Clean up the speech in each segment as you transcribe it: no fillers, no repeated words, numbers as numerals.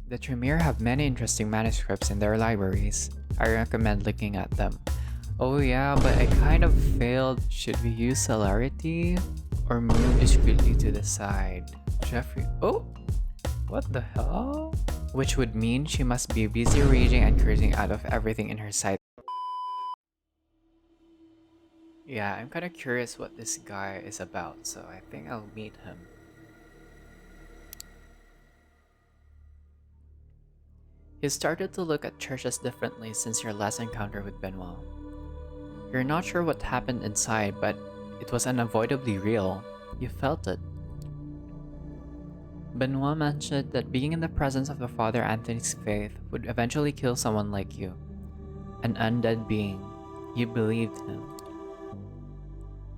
The Tremere have many interesting manuscripts in their libraries. I recommend looking at them. Oh yeah, but I kind of failed. Should we use celerity? Or move discreetly to the side? Jeffrey. Oh! What the hell? Which would mean she must be busy raging and cursing out of everything in her sight. Yeah, I'm kinda curious what this guy is about, so I think I'll meet him. You started to look at churches differently since your last encounter with Benoit. You're not sure what happened inside, but it was unavoidably real. You felt it. Benoit mentioned that being in the presence of the Father Anthony's faith would eventually kill someone like you. An undead being. You believed him.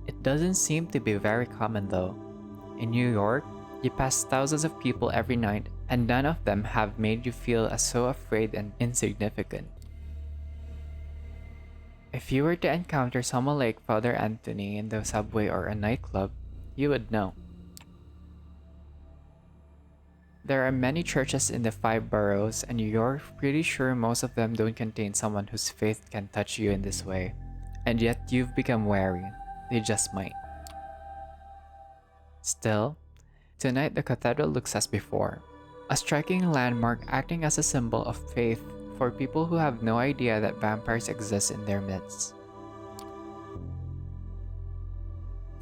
It doesn't seem to be very common though. In New York, you pass thousands of people every night and none of them have made you feel as so afraid and insignificant. If you were to encounter someone like Father Anthony in the subway or a nightclub, you would know. There are many churches in the 5 boroughs, and you're pretty sure most of them don't contain someone whose faith can touch you in this way. And yet you've become wary. They just might. Still, tonight the cathedral looks as before. A striking landmark acting as a symbol of faith for people who have no idea that vampires exist in their midst.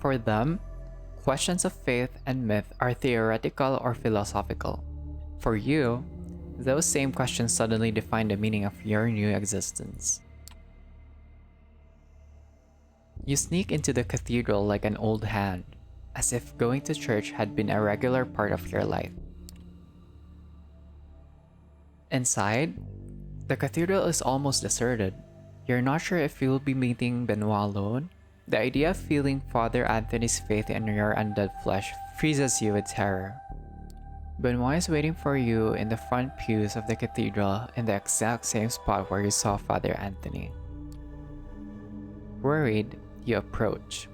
For them, questions of faith and myth are theoretical or philosophical. For you, those same questions suddenly define the meaning of your new existence. You sneak into the cathedral like an old hand, as if going to church had been a regular part of your life. Inside, the cathedral is almost deserted. You're not sure if you'll be meeting Benoit alone. The idea of feeling Father Anthony's faith in your undead flesh freezes you with terror. Benoit is waiting for you in the front pews of the cathedral in the exact same spot where you saw Father Anthony. Worried, you approach,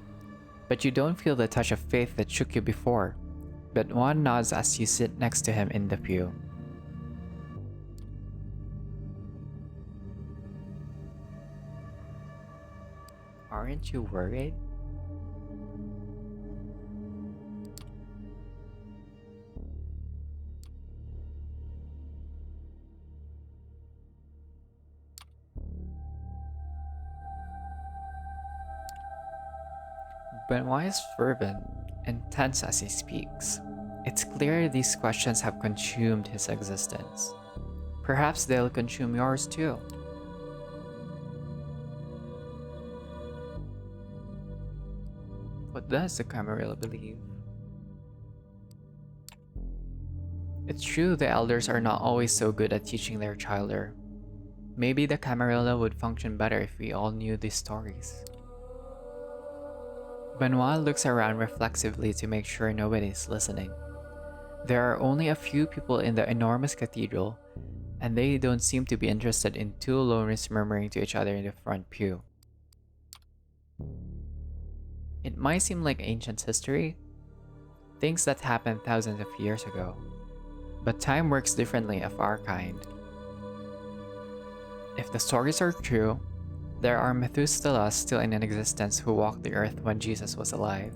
but you don't feel the touch of faith that shook you before. Benoit nods as you sit next to him in the pew. Aren't you worried? Benoit is fervent and tense as he speaks. It's clear these questions have consumed his existence. Perhaps they'll consume yours too. What does the Camarilla believe? It's true the elders are not always so good at teaching their childer. Maybe the Camarilla would function better if we all knew these stories. Benoit looks around reflexively to make sure nobody's listening. There are only a few people in the enormous cathedral, and they don't seem to be interested in two loners murmuring to each other in the front pew. It might seem like ancient history, things that happened thousands of years ago, but time works differently of our kind. If the stories are true, there are Methuselahs still in existence who walked the earth when Jesus was alive.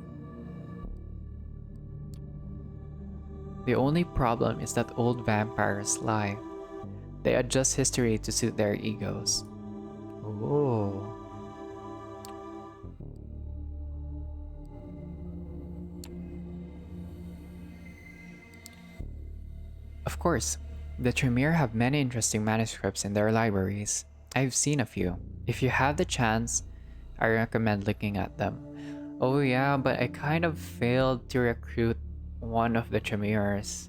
The only problem is that old vampires lie. They adjust history to suit their egos. Ooh. Of course, the Tremere have many interesting manuscripts in their libraries. I've seen a few. If you have the chance, I recommend looking at them. Oh yeah, but I kind of failed to recruit one of the Tremeres.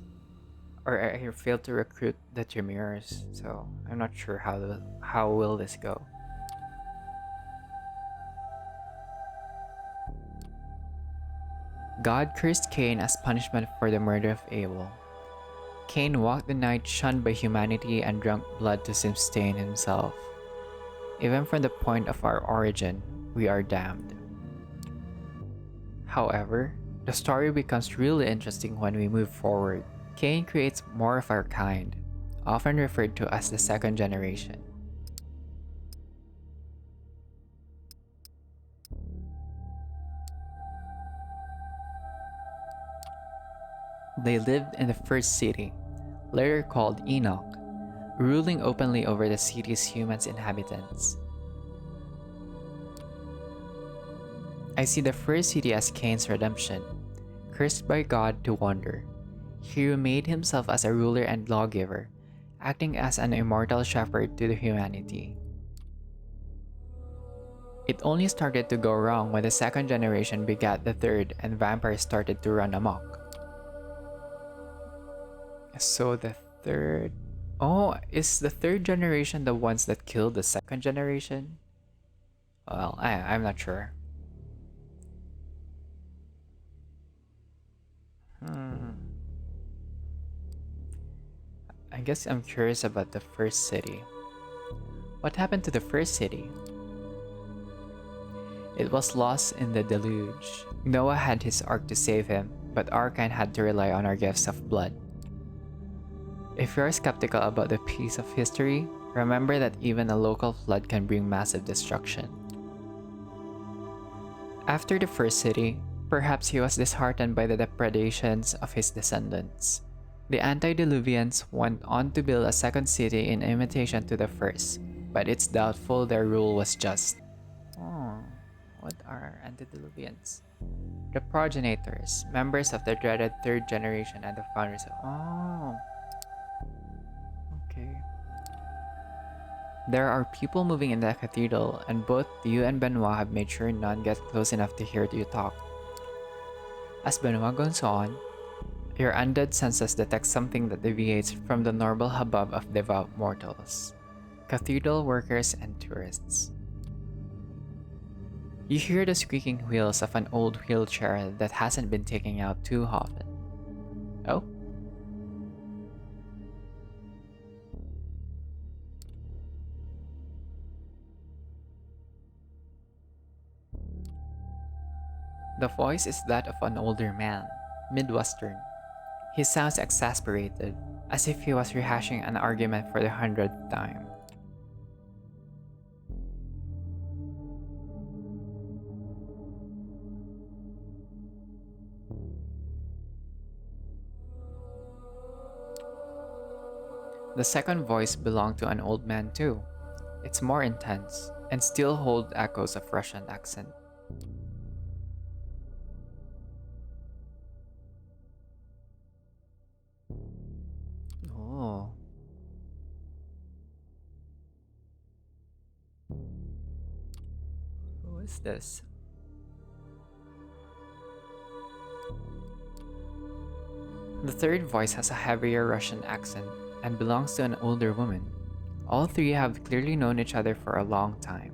Or I failed to recruit the Tremeres, so I'm not sure how will this go. God cursed Cain as punishment for the murder of Abel. Cain walked the night shunned by humanity and drank blood to sustain himself. Even from the point of our origin, we are damned. However, the story becomes really interesting when we move forward. Cain creates more of our kind, often referred to as the second generation. They lived in the first city, later called Enoch, ruling openly over the city's human inhabitants. I see the first city as Cain's redemption, cursed by God to wander. He made himself as a ruler and lawgiver, acting as an immortal shepherd to the humanity. It only started to go wrong when the second generation begat the third and vampires started to run amok. So the third... Oh, is the third generation the ones that killed the second generation? Well, I'm not sure. I guess I'm curious about the first city. What happened to the first city? It was lost in the deluge. Noah had his ark to save him, but our kind had to rely on our gifts of blood. If you're skeptical about the piece of history, remember that even a local flood can bring massive destruction. After the first city, perhaps he was disheartened by the depredations of his descendants. The antediluvians went on to build a second city in imitation to the first, but it's doubtful their rule was just. Oh, what are antediluvians? The progenitors, members of the dreaded third generation and the founders of... Oh, okay. There are people moving in the cathedral, and both you and Benoit have made sure none get close enough to hear you talk. As Benoit goes on, your undead senses detect something that deviates from the normal hubbub of devout mortals, cathedral workers and tourists. You hear the squeaking wheels of an old wheelchair that hasn't been taken out too often. Oh? The voice is that of an older man, Midwestern. He sounds exasperated, as if he was rehashing an argument for the 100th time. The second voice belonged to an old man too. It's more intense, and still holds echoes of Russian accent. Oh. Who is this? The third voice has a heavier Russian accent and belongs to an older woman. All three have clearly known each other for a long time.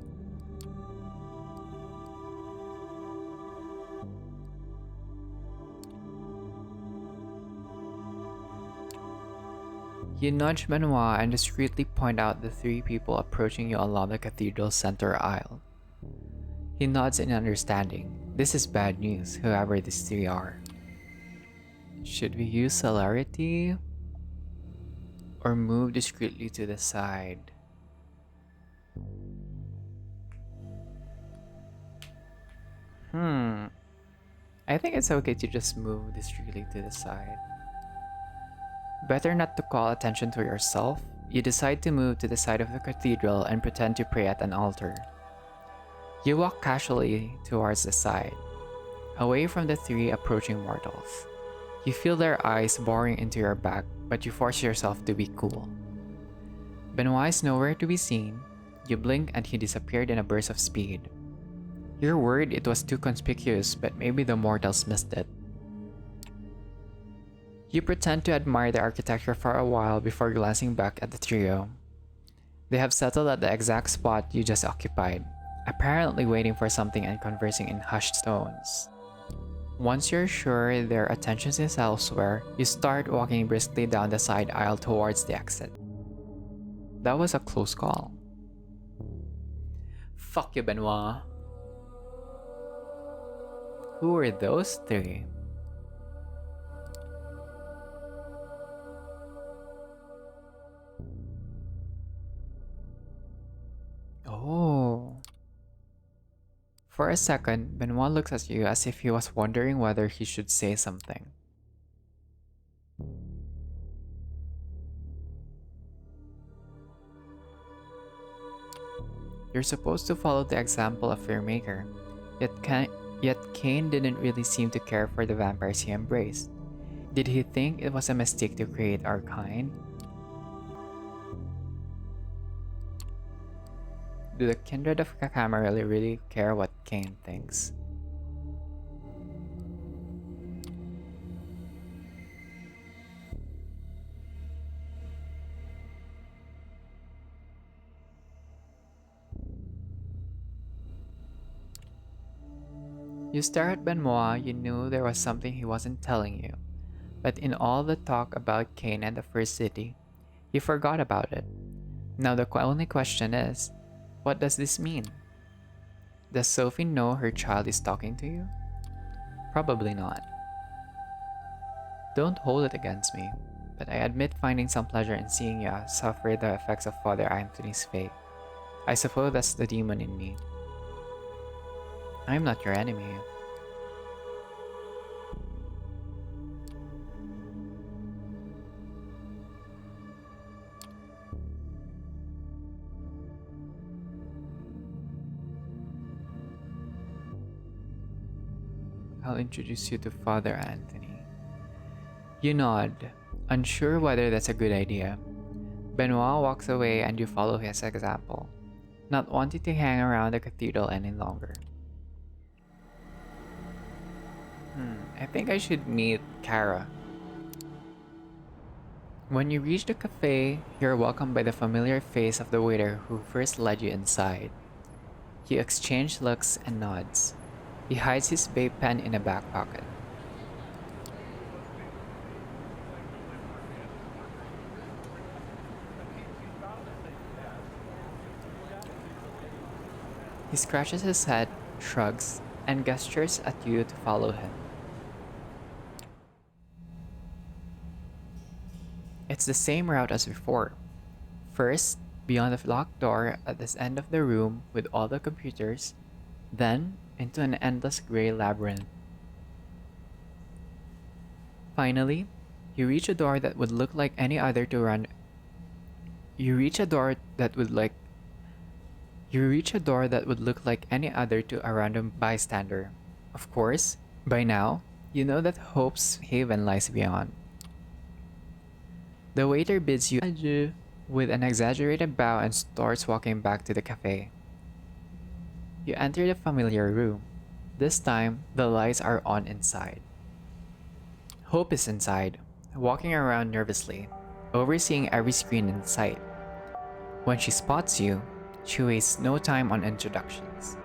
You nudge Benoit and discreetly point out the three people approaching you along the cathedral's center aisle. He nods in understanding. This is bad news, whoever these three are. Should we use celerity? Or move discreetly to the side? I think it's okay to just move discreetly to the side. Better not to call attention to yourself, you decide to move to the side of the cathedral and pretend to pray at an altar. You walk casually towards the side, away from the three approaching mortals. You feel their eyes boring into your back, but you force yourself to be cool. Benoit is nowhere to be seen. You blink and he disappeared in a burst of speed. You're worried it was too conspicuous, but maybe the mortals missed it. You pretend to admire the architecture for a while before glancing back at the trio. They have settled at the exact spot you just occupied, apparently waiting for something and conversing in hushed tones. Once you're sure their attention is elsewhere, you start walking briskly down the side aisle towards the exit. That was a close call. Fuck you, Benoit. Who were those three? Oh. For a second, Benoit looks at you as if he was wondering whether he should say something. You're supposed to follow the example of your maker, yet Cain didn't really seem to care for the vampires he embraced. Did he think it was a mistake to create our kind? Do the kindred of Kakama really care what Cain thinks? You stare at Benoit, you knew there was something he wasn't telling you. But in all the talk about Cain and the First City, you forgot about it. Now the only question is, what does this mean? Does Sophie know her child is talking to you? Probably not. Don't hold it against me, but I admit finding some pleasure in seeing you suffer the effects of Father Anthony's fate. I suppose that's the demon in me. I'm not your enemy. I'll introduce you to Father Anthony. You nod, unsure whether that's a good idea. Benoit walks away and you follow his example, not wanting to hang around the cathedral any longer. I think I should meet Cara. When you reach the cafe, you're welcomed by the familiar face of the waiter who first led you inside. You exchange looks and nods. He hides his vape pen in a back pocket. He scratches his head, shrugs, and gestures at you to follow him. It's the same route as before. First, beyond the locked door at this end of the room with all the computers, then into an endless gray labyrinth. Finally, you reach a door that would look like any other to run. You reach a door that would like You reach a door that would look like any other to a random bystander. Of course, by now, you know that Hope's haven lies beyond. The waiter bids you adieu with an exaggerated bow and starts walking back to the cafe. You enter the familiar room. This time, the lights are on inside. Hope is inside, walking around nervously, overseeing every screen in sight. When she spots you, she wastes no time on introductions.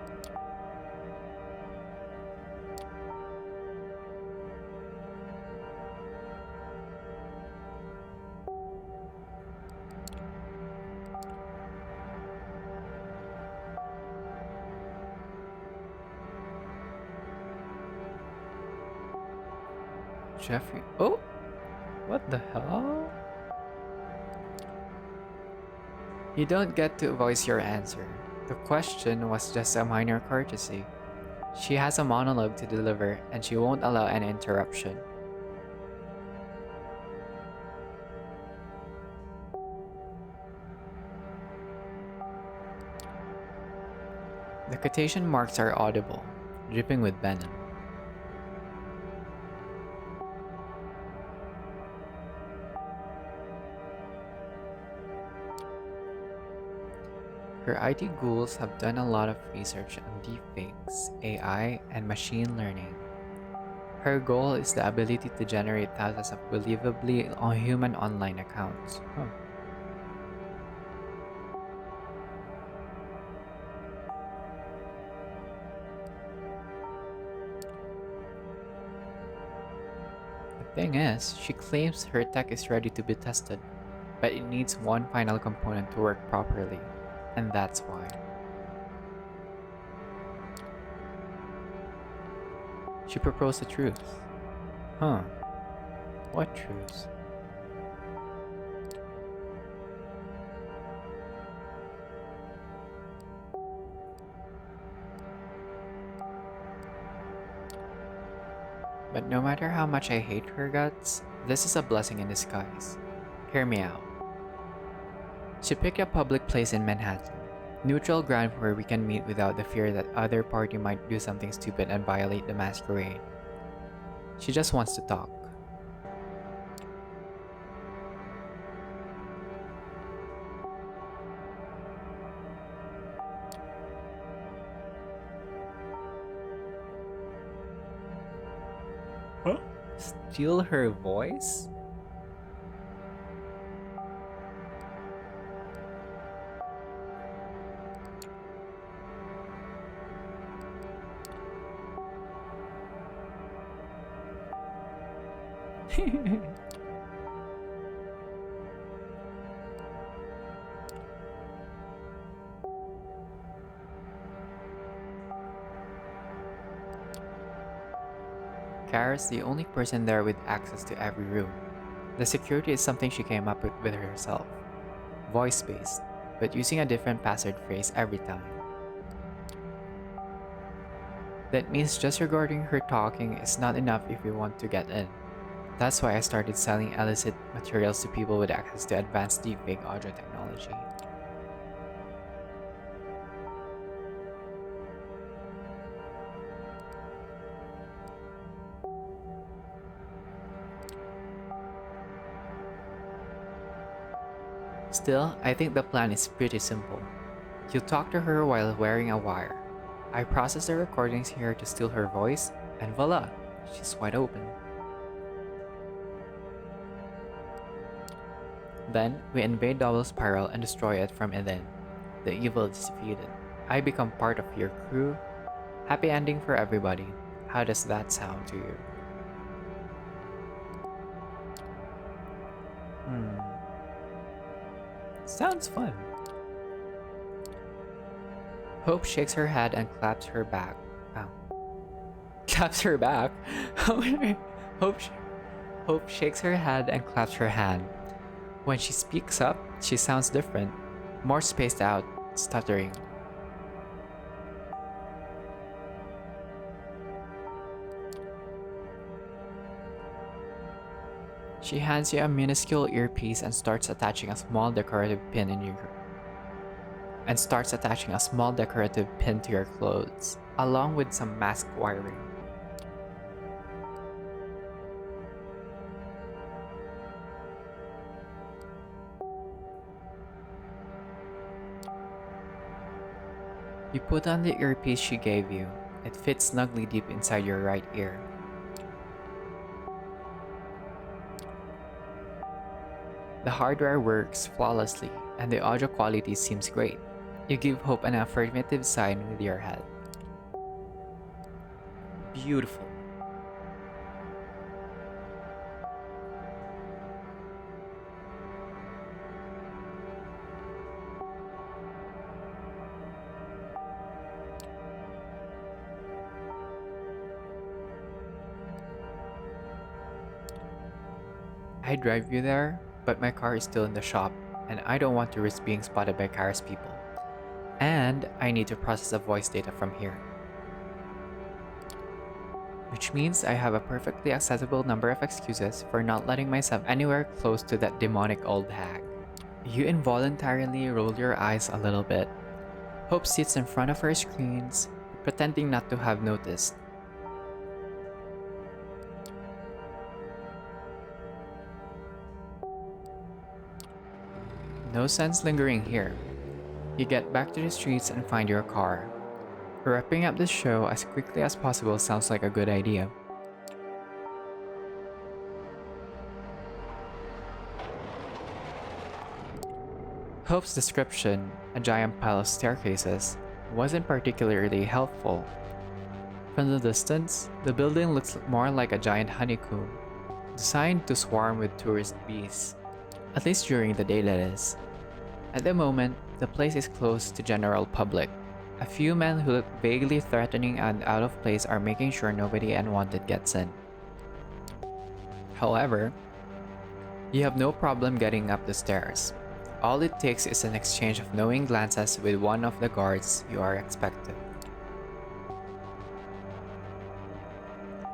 Jeffrey. Oh! What the hell? You don't get to voice your answer. The question was just a minor courtesy. She has a monologue to deliver and she won't allow an interruption. The quotation marks are audible, dripping with venom. Her IT ghouls have done a lot of research on deepfakes, AI, and machine learning. Her goal is the ability to generate thousands of believably human online accounts. The thing is, she claims her tech is ready to be tested, but it needs one final component to work properly, and that's why. She proposed a truce. Huh. What truce? But no matter how much I hate her guts, this is a blessing in disguise. Hear me out. She picked a public place in Manhattan, neutral ground where we can meet without the fear that other party might do something stupid and violate the masquerade. She just wants to talk. Huh? Steal her voice? Cara's the only person there with access to every room. The security is something she came up with herself. Voice-based, but using a different password phrase every time. That means just recording her talking is not enough if we want to get in. That's why I started selling illicit materials to people with access to advanced deepfake audio technology. Still, I think the plan is pretty simple. You talk to her while wearing a wire. I process the recordings here to steal her voice, and voila, she's wide open. Then, we invade Double Spiral and destroy it from within. The evil is defeated. I become part of your crew. Happy ending for everybody. How does that sound to you? Sounds fun. Hope shakes her head and claps her back. Oh. Claps her back? Hope, Hope shakes her head and claps her hand. When she speaks up, she sounds different, more spaced out, stuttering. She hands you a minuscule earpiece and starts attaching a small decorative pin to your clothes, along with some mask wiring. You put on the earpiece she gave you. It fits snugly deep inside your right ear. The hardware works flawlessly, and the audio quality seems great. You give Hope an affirmative sign with your head. Beautiful. I drive you there, but my car is still in the shop, and I don't want to risk being spotted by Cara's people. And I need to process the voice data from here. Which means I have a perfectly acceptable number of excuses for not letting myself anywhere close to that demonic old hag. You involuntarily roll your eyes a little bit. Hope sits in front of her screens, pretending not to have noticed. No sense lingering here. You get back to the streets and find your car. Wrapping up this show as quickly as possible sounds like a good idea. Hope's description, a giant pile of staircases, wasn't particularly helpful. From the distance, the building looks more like a giant honeycomb, designed to swarm with tourist bees. At least during the day, that is. At the moment, the place is closed to general public. A few men who look vaguely threatening and out of place are making sure nobody unwanted gets in. However, you have no problem getting up the stairs. All it takes is an exchange of knowing glances with one of the guards you are expected.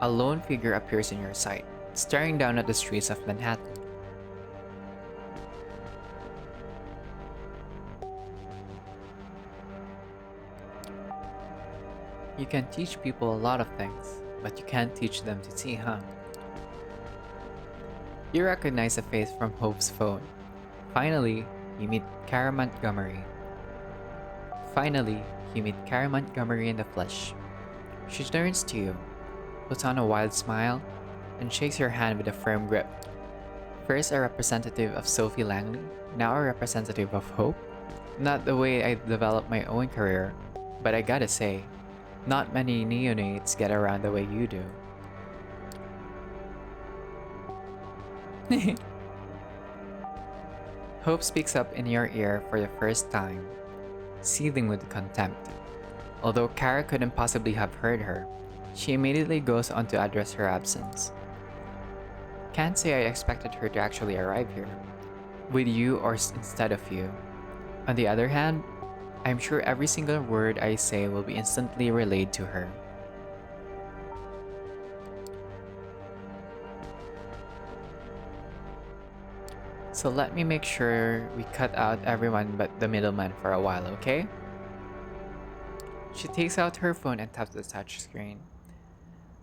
A lone figure appears in your sight, staring down at the streets of Manhattan. You can teach people a lot of things, but you can't teach them to see, huh? You recognize a face from Hope's phone. Finally, you meet Cara Montgomery. Finally, you meet Cara Montgomery in the flesh. She turns to you, puts on a wild smile, and shakes your hand with a firm grip. First a representative of Sophie Langley, now a representative of Hope. Not the way I developed my own career, but I gotta say, not many neonates get around the way you do. Hope speaks up in your ear for the first time, seething with contempt. Although Cara couldn't possibly have heard her, she immediately goes on to address her absence. Can't say I expected her to actually arrive here, with you or instead of you. On the other hand, I'm sure every single word I say will be instantly relayed to her. So let me make sure we cut out everyone but the middleman for a while, okay? She takes out her phone and taps the touchscreen.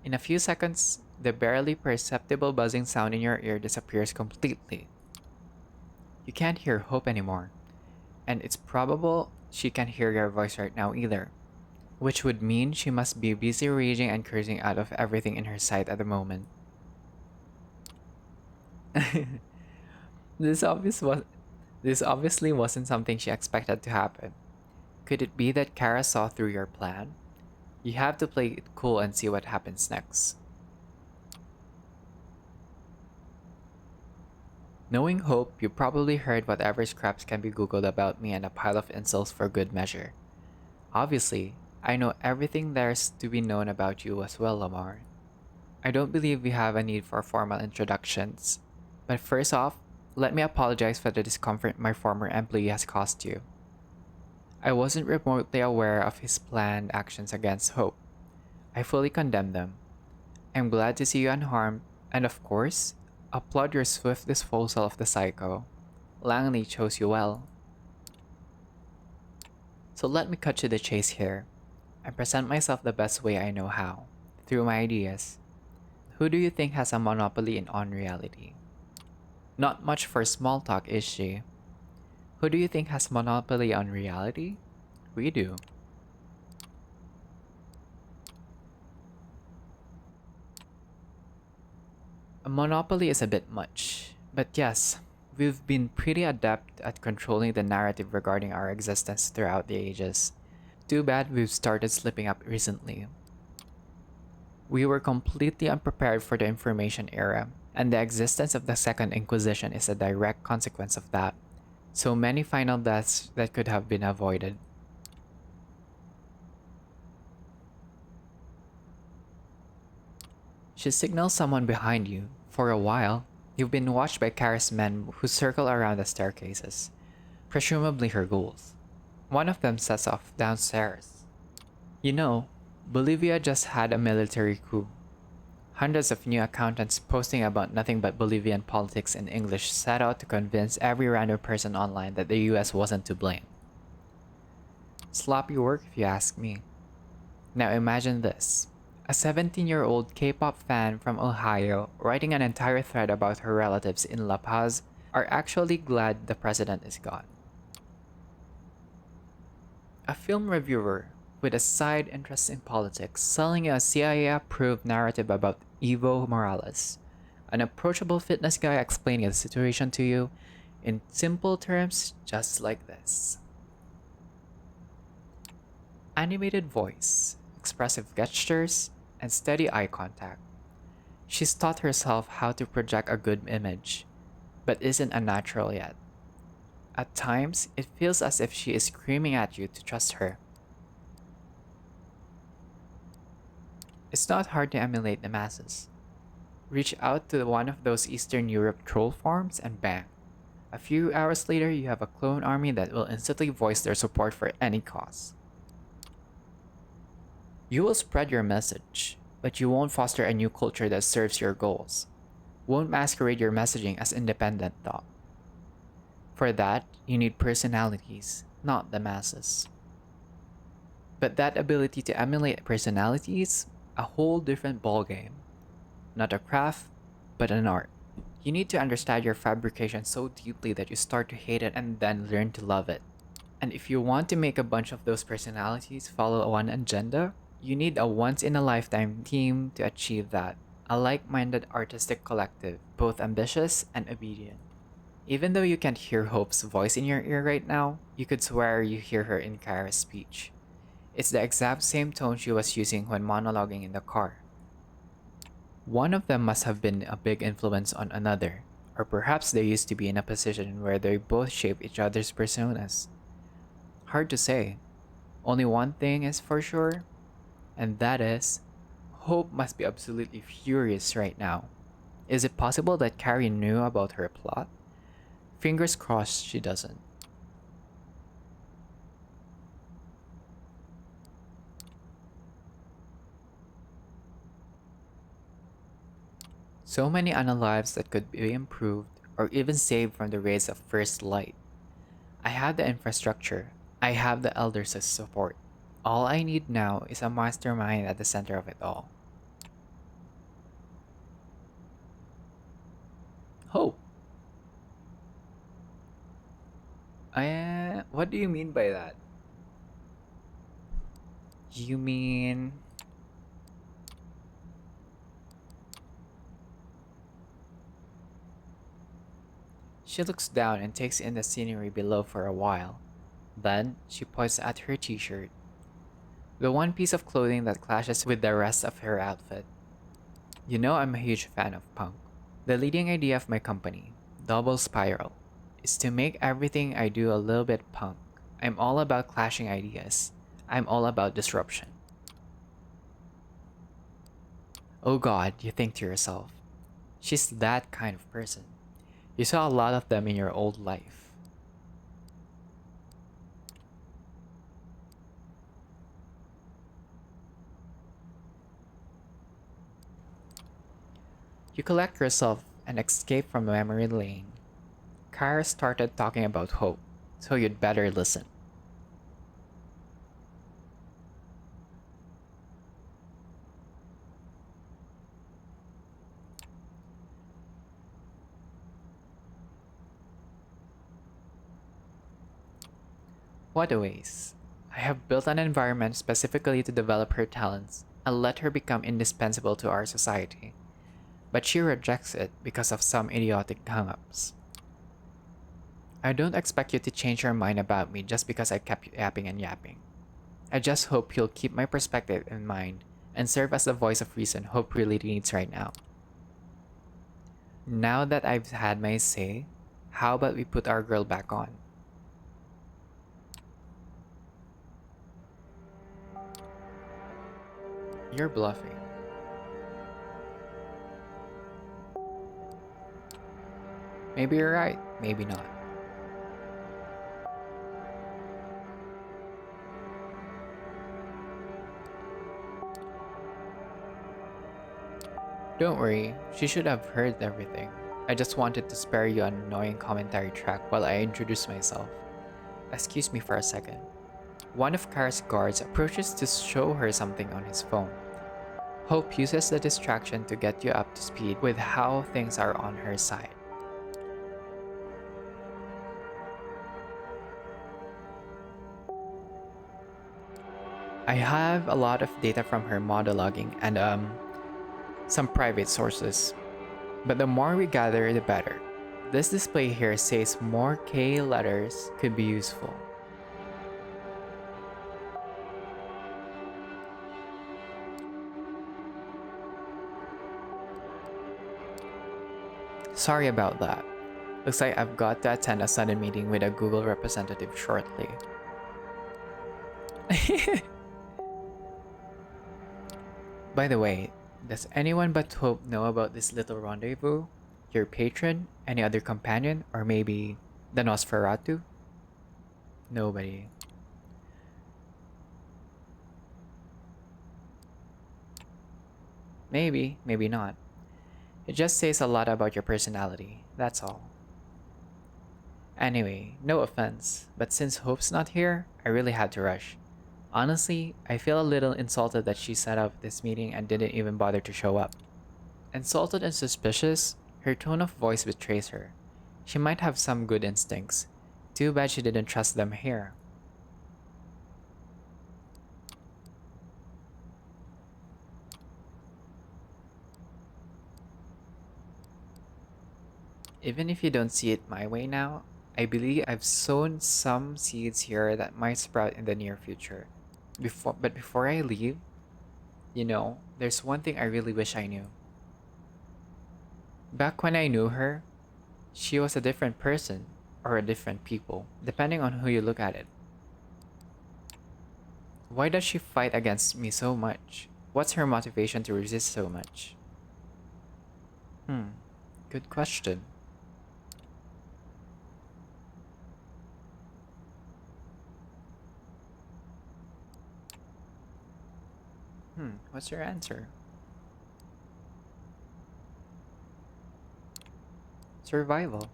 In a few seconds, the barely perceptible buzzing sound in your ear disappears completely. You can't hear Hope anymore, and it's probable she can't hear your voice right now either, which would mean she must be busy raging and cursing out of everything in her sight at the moment. This obvious was this obviously wasn't something she expected to happen. Could it be that Cara saw through your plan? You have to play it cool and see what happens next. Knowing Hope, you probably heard whatever scraps can be googled about me and a pile of insults for good measure. Obviously, I know everything there's to be known about you as well, Lamar. I don't believe we have a need for formal introductions. But first off, let me apologize for the discomfort my former employee has caused you. I wasn't remotely aware of his planned actions against Hope. I fully condemn them. I'm glad to see you unharmed, and of course, applaud your swift disposal of the psycho. Langley chose you well. So let me cut to the chase here, and present myself the best way I know how, through my ideas. Who do you think has a monopoly in unreality? Not much for small talk, is she? Who do you think has monopoly on reality? We do. A monopoly is a bit much, but yes, we've been pretty adept at controlling the narrative regarding our existence throughout the ages. Too bad we've started slipping up recently. We were completely unprepared for the information era, and the existence of the Second Inquisition is a direct consequence of that. So many final deaths that could have been avoided. She signals someone behind you. For a while, you've been watched by Cara's men who circle around the staircases, presumably her ghouls. One of them sets off downstairs. You know, Bolivia just had a military coup. Hundreds of new accountants posting about nothing but Bolivian politics in English set out to convince every random person online that the US wasn't to blame. Sloppy work if you ask me. Now imagine this. A 17-year-old K-pop fan from Ohio writing an entire thread about her relatives in La Paz are actually glad the president is gone. A film reviewer with a side interest in politics selling you a CIA-approved narrative about Evo Morales. An approachable fitness guy explaining the situation to you in simple terms just like this. Animated voice, expressive gestures, and steady eye contact. She's taught herself how to project a good image, but isn't a natural yet. At times, it feels as if she is screaming at you to trust her. It's not hard to emulate the masses. Reach out to one of those Eastern Europe troll farms and bang. A few hours later, you have a clone army that will instantly voice their support for any cause. You will spread your message, but you won't foster a new culture that serves your goals. Won't masquerade your messaging as independent thought. For that, you need personalities, not the masses. But that ability to emulate personalities, a whole different ballgame. Not a craft, but an art. You need to understand your fabrication so deeply that you start to hate it and then learn to love it. And if you want to make a bunch of those personalities follow one agenda, you need a once in a lifetime team to achieve that. A like minded artistic collective, both ambitious and obedient. Even though you can't hear Hope's voice in your ear right now, you could swear you hear her in Cara's speech. It's the exact same tone she was using when monologuing in the car. One of them must have been a big influence on another, or perhaps they used to be in a position where they both shape each other's personas. Hard to say. Only one thing is for sure, and that is, Hope must be absolutely furious right now. Is it possible that Carrie knew about her plot? Fingers crossed she doesn't. So many unalives that could be improved or even saved from the rays of first light. I have the infrastructure. I have the elders' support. All I need now is a mastermind at the center of it all. Hope. What do you mean by that? You mean she looks down and takes in the scenery below for a while. Then she points at her t-shirt, the one piece of clothing that clashes with the rest of her outfit. You know I'm a huge fan of punk. The leading idea of my company, Double Spiral, is to make everything I do a little bit punk. I'm all about clashing ideas. I'm all about disruption. Oh god, you think to yourself. She's that kind of person. You saw a lot of them in your old life. You collect yourself and escape from memory lane. Cara started talking about hope, so you'd better listen. What a waste. I have built an environment specifically to develop her talents and let her become indispensable to our society. But she rejects it because of some idiotic hang-ups. I don't expect you to change your mind about me just because I kept yapping and yapping. I just hope you'll keep my perspective in mind and serve as the voice of reason Hope really needs right now. Now that I've had my say, how about we put our girl back on? You're bluffing. Maybe you're right, maybe not. Don't worry, she should have heard everything. I just wanted to spare you an annoying commentary track while I introduce myself. Excuse me for a second. One of Kara's guards approaches to show her something on his phone. Hope uses the distraction to get you up to speed with how things are on her side. I have a lot of data from her monologuing and some private sources, but the more we gather, the better. This display here says more K letters could be useful. Sorry about that. Looks like I've got to attend a sudden meeting with a Google representative shortly. By the way, does anyone but Hope know about this little rendezvous? Your patron, any other companion, or maybe the Nosferatu? Nobody. Maybe, maybe not. It just says a lot about your personality, that's all. Anyway, no offense, but since Hope's not here, I really had to rush. Honestly, I feel a little insulted that she set up this meeting and didn't even bother to show up. Insulted and suspicious? Her tone of voice betrays her. She might have some good instincts. Too bad she didn't trust them here. Even if you don't see it my way now, I believe I've sown some seeds here that might sprout in the near future. Before I leave, there's one thing I really wish I knew. Back when I knew her, she was a different person, or a different people, depending on who you look at it. Why does she fight against me so much? What's her motivation to resist so much? Hmm, good question. What's your answer? Survival.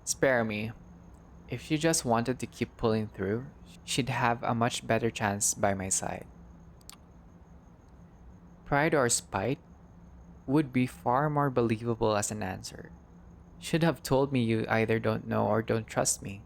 Spare me. If she just wanted to keep pulling through, she'd have a much better chance by my side. Pride or spite would be far more believable as an answer. Should have told me you either don't know or don't trust me.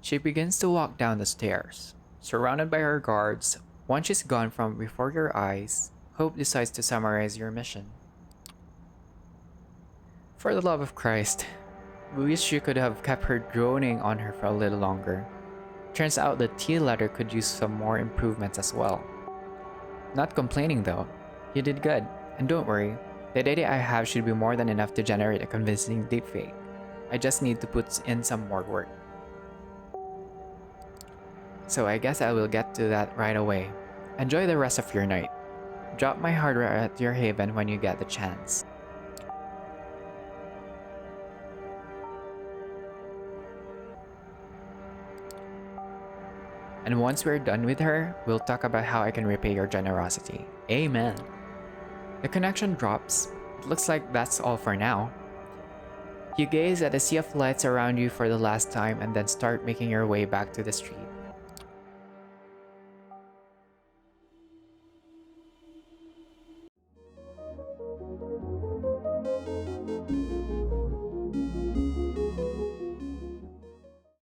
She begins to walk down the stairs. Surrounded by her guards, once she's gone from before your eyes, Hope decides to summarize your mission. For the love of Christ, we wish you could have kept her droning on her for a little longer. Turns out the T letter could use some more improvements as well. Not complaining though. You did good. And don't worry, the data I have should be more than enough to generate a convincing deepfake. I just need to put in some more work. So I guess I will get to that right away. Enjoy the rest of your night. Drop my hardware at your haven when you get the chance. And once we're done with her, we'll talk about how I can repay your generosity. Amen. The connection drops. It looks like that's all for now. You gaze at the sea of lights around you for the last time and then start making your way back to the street.